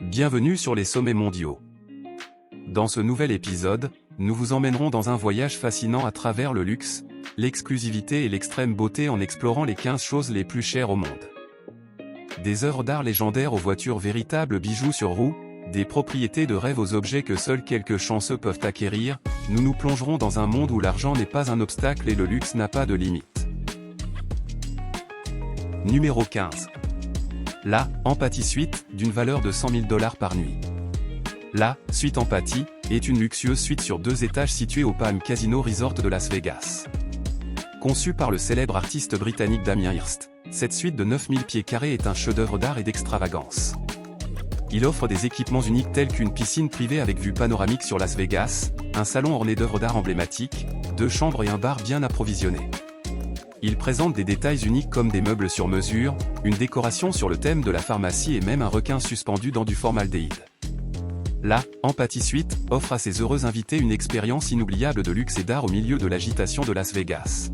Bienvenue sur les sommets mondiaux. Dans ce nouvel épisode, nous vous emmènerons dans un voyage fascinant à travers le luxe, l'exclusivité et l'extrême beauté en explorant les 15 choses les plus chères au monde. Des œuvres d'art légendaires aux voitures véritables bijoux sur roues, des propriétés de rêve aux objets que seuls quelques chanceux peuvent acquérir, nous nous plongerons dans un monde où l'argent n'est pas un obstacle et le luxe n'a pas de limite. Numéro 15. La Empathy Suite, d'une valeur de $100 000 par nuit. La Suite Empathy est une luxueuse suite sur 2 étages située au Palm Casino Resort de Las Vegas. Conçue par le célèbre artiste britannique Damien Hirst, cette suite de 9000 pieds carrés est un chef-d'œuvre d'art et d'extravagance. Il offre des équipements uniques tels qu'une piscine privée avec vue panoramique sur Las Vegas, un salon orné d'œuvres d'art emblématiques, 2 chambres et un bar bien approvisionnés. Il présente des détails uniques comme des meubles sur mesure, une décoration sur le thème de la pharmacie et même un requin suspendu dans du formaldéhyde. La Empathy Suite offre à ses heureux invités une expérience inoubliable de luxe et d'art au milieu de l'agitation de Las Vegas.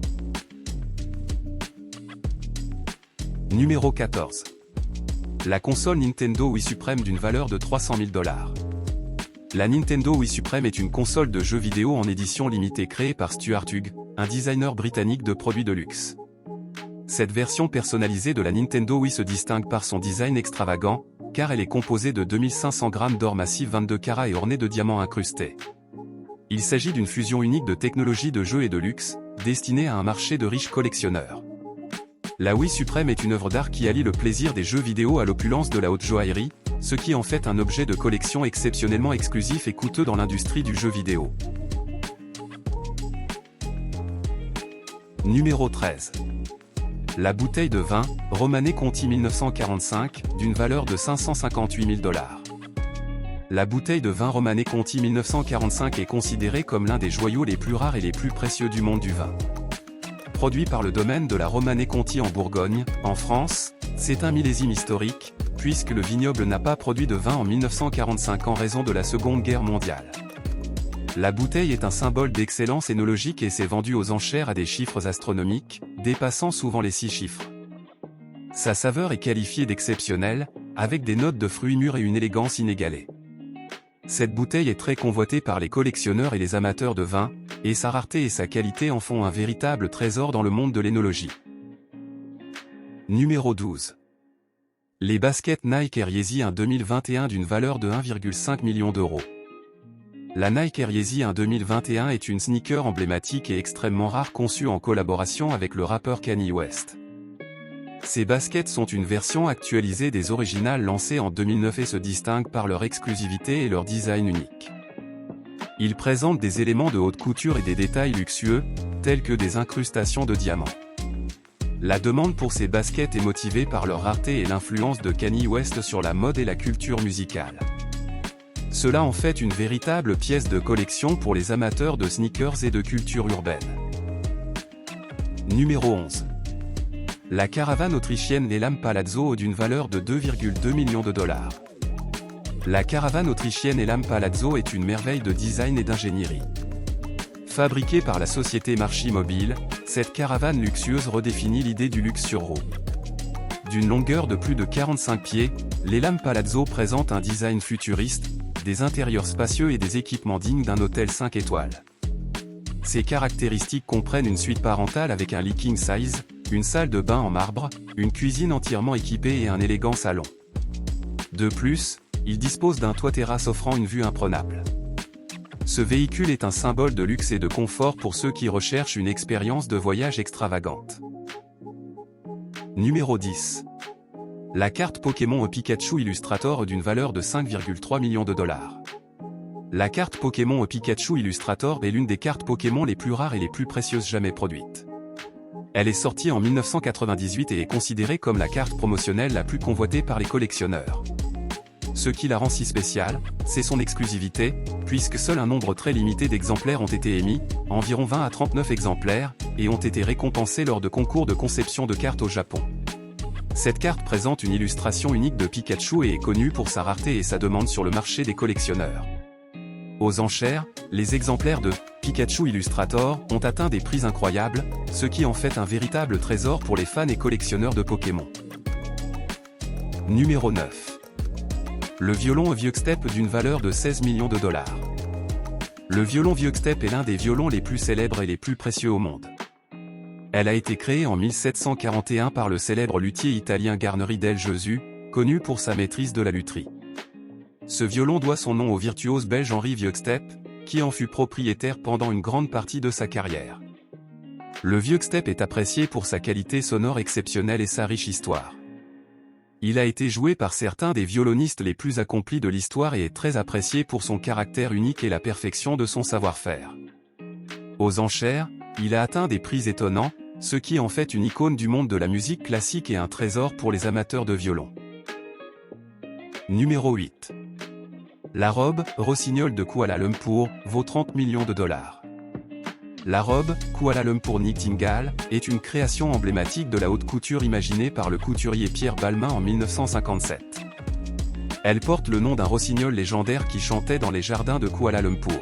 Numéro 14. La console Nintendo Wii Supreme d'une valeur de $300 000. La Nintendo Wii Supreme est une console de jeux vidéo en édition limitée créée par Stuart Hugh, un designer britannique de produits de luxe. Cette version personnalisée de la Nintendo Wii se distingue par son design extravagant, car elle est composée de 2500 grammes d'or massif 22 carats et ornée de diamants incrustés. Il s'agit d'une fusion unique de technologies de jeu et de luxe, destinée à un marché de riches collectionneurs. La Wii Supreme est une œuvre d'art qui allie le plaisir des jeux vidéo à l'opulence de la haute joaillerie, ce qui en fait un objet de collection exceptionnellement exclusif et coûteux dans l'industrie du jeu vidéo. Numéro 13. La bouteille de vin, Romanée Conti 1945, d'une valeur de $558 000. La bouteille de vin Romanée Conti 1945 est considérée comme l'un des joyaux les plus rares et les plus précieux du monde du vin. Produit par le domaine de la Romanée Conti en Bourgogne, en France, c'est un millésime historique, puisque le vignoble n'a pas produit de vin en 1945 en raison de la Seconde Guerre mondiale. La bouteille est un symbole d'excellence énologique et s'est vendue aux enchères à des chiffres astronomiques, dépassant souvent les 6 chiffres. Sa saveur est qualifiée d'exceptionnelle, avec des notes de fruits mûrs et une élégance inégalée. Cette bouteille est très convoitée par les collectionneurs et les amateurs de vin, et sa rareté et sa qualité en font un véritable trésor dans le monde de l'énologie. Numéro 12. Les baskets Nike Air Yeezy 1 2021 d'une valeur de 1,5 million d'euros. La Nike Air Yeezy 1 2021 est une sneaker emblématique et extrêmement rare conçue en collaboration avec le rappeur Kanye West. Ces baskets sont une version actualisée des originales lancées en 2009 et se distinguent par leur exclusivité et leur design unique. Ils présentent des éléments de haute couture et des détails luxueux, tels que des incrustations de diamants. La demande pour ces baskets est motivée par leur rareté et l'influence de Kanye West sur la mode et la culture musicale. Cela en fait une véritable pièce de collection pour les amateurs de sneakers et de culture urbaine. Numéro 11. La caravane autrichienne Elam Palazzo d'une valeur de $2,2 millions. La caravane autrichienne Elam Palazzo est une merveille de design et d'ingénierie. Fabriquée par la société Marchi Mobile, cette caravane luxueuse redéfinit l'idée du luxe sur roue. D'une longueur de plus de 45 pieds, l'Elam Palazzo présente un design futuriste, des intérieurs spacieux et des équipements dignes d'un hôtel 5 étoiles. Ces caractéristiques comprennent une suite parentale avec un lit king size, une salle de bain en marbre, une cuisine entièrement équipée et un élégant salon. De plus, il dispose d'un toit terrasse offrant une vue imprenable. Ce véhicule est un symbole de luxe et de confort pour ceux qui recherchent une expérience de voyage extravagante. Numéro 10. La carte Pokémon au Pikachu Illustrator d'une valeur de $5,3 millions. La carte Pokémon au Pikachu Illustrator est l'une des cartes Pokémon les plus rares et les plus précieuses jamais produites. Elle est sortie en 1998 et est considérée comme la carte promotionnelle la plus convoitée par les collectionneurs. Ce qui la rend si spéciale, c'est son exclusivité, puisque seul un nombre très limité d'exemplaires ont été émis, environ 20 à 39 exemplaires, et ont été récompensés lors de concours de conception de cartes au Japon. Cette carte présente une illustration unique de Pikachu et est connue pour sa rareté et sa demande sur le marché des collectionneurs. Aux enchères, les exemplaires de Pikachu Illustrator ont atteint des prix incroyables, ce qui en fait un véritable trésor pour les fans et collectionneurs de Pokémon. Numéro 9. Le violon Vieux-Step d'une valeur de 16 millions de dollars. Le violon Vieux-Step est l'un des violons les plus célèbres et les plus précieux au monde. Elle a été créée en 1741 par le célèbre luthier italien Garneri del Gesù, connu pour sa maîtrise de la lutherie. Ce violon doit son nom au virtuose belge Henri Vieux-Step, qui en fut propriétaire pendant une grande partie de sa carrière. Le Vieux-Step est apprécié pour sa qualité sonore exceptionnelle et sa riche histoire. Il a été joué par certains des violonistes les plus accomplis de l'histoire et est très apprécié pour son caractère unique et la perfection de son savoir-faire. Aux enchères, il a atteint des prix étonnants, ce qui en fait une icône du monde de la musique classique et un trésor pour les amateurs de violon. Numéro 8. La robe, Rossignol de Kuala Lumpur, vaut 30 millions de dollars. La robe, Kuala Lumpur Nightingale, est une création emblématique de la haute couture imaginée par le couturier Pierre Balmain en 1957. Elle porte le nom d'un rossignol légendaire qui chantait dans les jardins de Kuala Lumpur.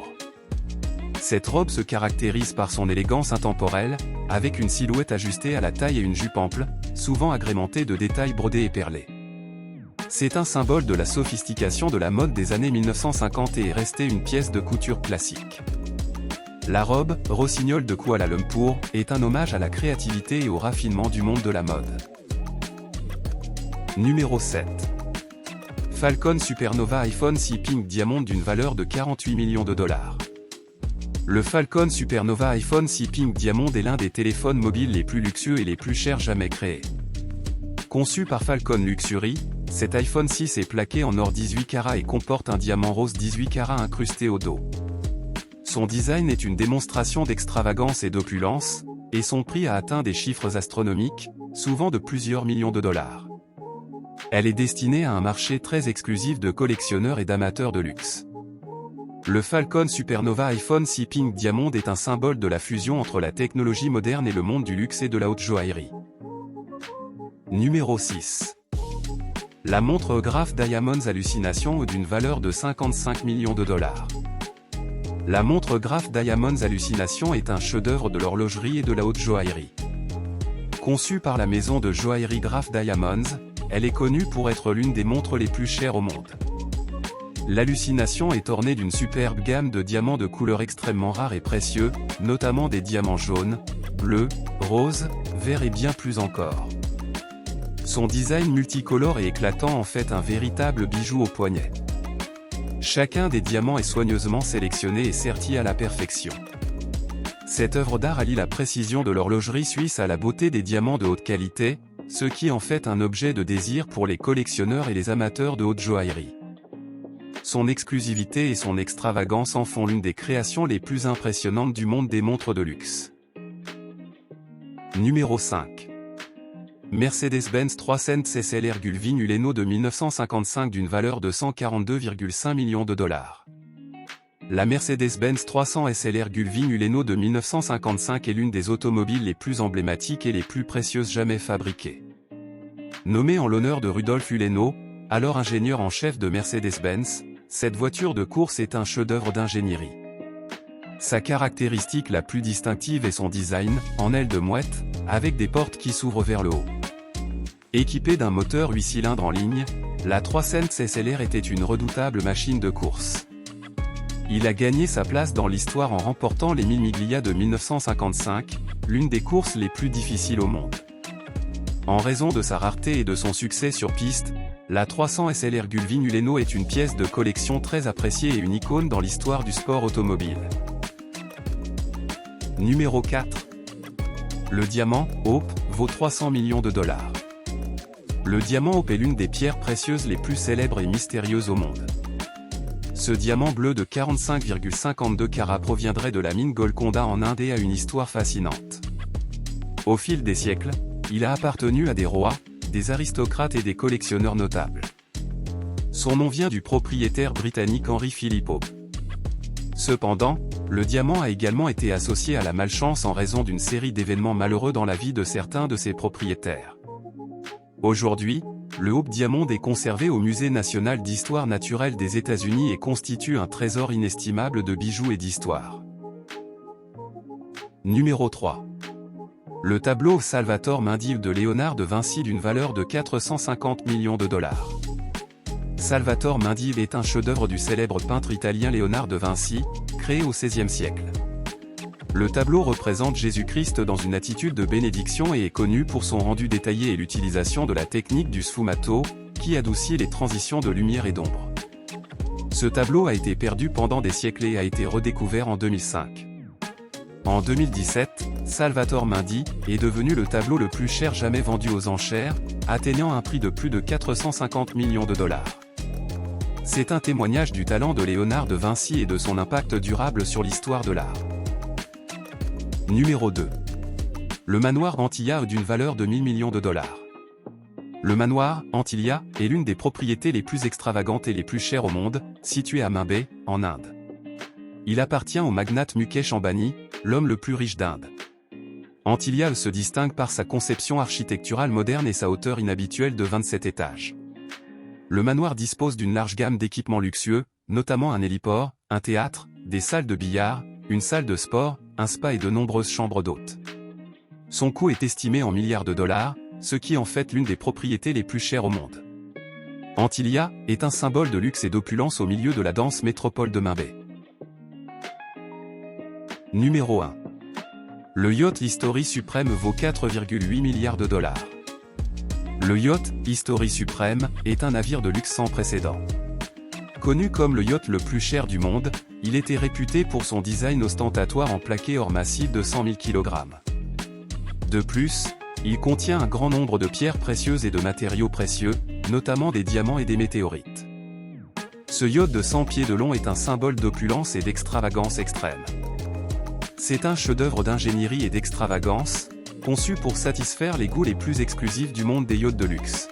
Cette robe se caractérise par son élégance intemporelle, avec une silhouette ajustée à la taille et une jupe ample, souvent agrémentée de détails brodés et perlés. C'est un symbole de la sophistication de la mode des années 1950 et est resté une pièce de couture classique. La robe, Rossignol de Kuala Lumpur, est un hommage à la créativité et au raffinement du monde de la mode. Numéro 7. Falcon Supernova iPhone 6 Pink Diamond d'une valeur de 48 millions de dollars. Le Falcon Supernova iPhone 6 Pink Diamond est l'un des téléphones mobiles les plus luxueux et les plus chers jamais créés. Conçu par Falcon Luxury, cet iPhone 6 est plaqué en or 18 carats et comporte un diamant rose 18 carats incrusté au dos. Son design est une démonstration d'extravagance et d'opulence, et son prix a atteint des chiffres astronomiques, souvent de plusieurs millions de dollars. Elle est destinée à un marché très exclusif de collectionneurs et d'amateurs de luxe. Le Falcon Supernova iPhone 6 Pink Diamond est un symbole de la fusion entre la technologie moderne et le monde du luxe et de la haute joaillerie. Numéro 6. La montre Graf Diamonds Hallucination d'une valeur de 55 millions de dollars. La montre Graf Diamonds Hallucination est un chef-d'œuvre de l'horlogerie et de la haute joaillerie. Conçue par la maison de joaillerie Graf Diamonds, elle est connue pour être l'une des montres les plus chères au monde. L'hallucination est ornée d'une superbe gamme de diamants de couleurs extrêmement rares et précieux, notamment des diamants jaunes, bleus, roses, verts et bien plus encore. Son design multicolore et éclatant en fait un véritable bijou au poignet. Chacun des diamants est soigneusement sélectionné et serti à la perfection. Cette œuvre d'art allie la précision de l'horlogerie suisse à la beauté des diamants de haute qualité, ce qui en fait un objet de désir pour les collectionneurs et les amateurs de haute joaillerie. Son exclusivité et son extravagance en font l'une des créations les plus impressionnantes du monde des montres de luxe. Numéro 5. Mercedes-Benz 300 SLR Gulvin Ulleno de 1955 d'une valeur de 142,5 millions de dollars. La Mercedes-Benz 300 SLR Gulvin Ulleno de 1955 est l'une des automobiles les plus emblématiques et les plus précieuses jamais fabriquées. Nommée en l'honneur de Rudolf Ulleno, alors ingénieur en chef de Mercedes-Benz, cette voiture de course est un chef-d'œuvre d'ingénierie. Sa caractéristique la plus distinctive est son design, en aile de mouette, avec des portes qui s'ouvrent vers le haut. Équipée d'un moteur 8 cylindres en ligne, la 300 SLR était une redoutable machine de course. Il a gagné sa place dans l'histoire en remportant les 1000 Miglia de 1955, l'une des courses les plus difficiles au monde. En raison de sa rareté et de son succès sur piste, la 300 SLR Gulvin Ulleno est une pièce de collection très appréciée et une icône dans l'histoire du sport automobile. Numéro 4. Le diamant, Hope, vaut 300 millions de dollars. Le diamant Hope est l'une des pierres précieuses les plus célèbres et mystérieuses au monde. Ce diamant bleu de 45,52 carats proviendrait de la mine Golconda en Inde et a une histoire fascinante. Au fil des siècles, il a appartenu à des rois, des aristocrates et des collectionneurs notables. Son nom vient du propriétaire britannique Henry Philip Hope. Cependant, le diamant a également été associé à la malchance en raison d'une série d'événements malheureux dans la vie de certains de ses propriétaires. Aujourd'hui, le Hope Diamond est conservé au Musée national d'histoire naturelle des États-Unis et constitue un trésor inestimable de bijoux et d'histoire. Numéro 3. Le tableau Salvator Mindil de Léonard de Vinci d'une valeur de 450 millions de dollars. Salvator Mundi est un chef-d'œuvre du célèbre peintre italien Léonard de Vinci, créé au XVIe siècle. Le tableau représente Jésus-Christ dans une attitude de bénédiction et est connu pour son rendu détaillé et l'utilisation de la technique du sfumato, qui adoucit les transitions de lumière et d'ombre. Ce tableau a été perdu pendant des siècles et a été redécouvert en 2005. En 2017, Salvator Mundi est devenu le tableau le plus cher jamais vendu aux enchères, atteignant un prix de plus de 450 millions de dollars. C'est un témoignage du talent de Léonard de Vinci et de son impact durable sur l'histoire de l'art. Numéro 2. Le manoir Antilia d'une valeur de 1000 millions de dollars. Le manoir Antilia est l'une des propriétés les plus extravagantes et les plus chères au monde, situé à Mumbai, en Inde. Il appartient au magnate Mukesh Ambani, l'homme le plus riche d'Inde. Antilia se distingue par sa conception architecturale moderne et sa hauteur inhabituelle de 27 étages. Le manoir dispose d'une large gamme d'équipements luxueux, notamment un héliport, un théâtre, des salles de billard, une salle de sport, un spa et de nombreuses chambres d'hôtes. Son coût est estimé en milliards de dollars, ce qui en fait l'une des propriétés les plus chères au monde. Antilia est un symbole de luxe et d'opulence au milieu de la dense métropole de Mumbai. Numéro 1. Le yacht History Supreme vaut 4,8 milliards de dollars. Le yacht History Supreme est un navire de luxe sans précédent. Connu comme le yacht le plus cher du monde, il était réputé pour son design ostentatoire en plaqué or massif de 100 000 kg. De plus, il contient un grand nombre de pierres précieuses et de matériaux précieux, notamment des diamants et des météorites. Ce yacht de 100 pieds de long est un symbole d'opulence et d'extravagance extrême. C'est un chef-d'œuvre d'ingénierie et d'extravagance, conçu pour satisfaire les goûts les plus exclusifs du monde des yachts de luxe.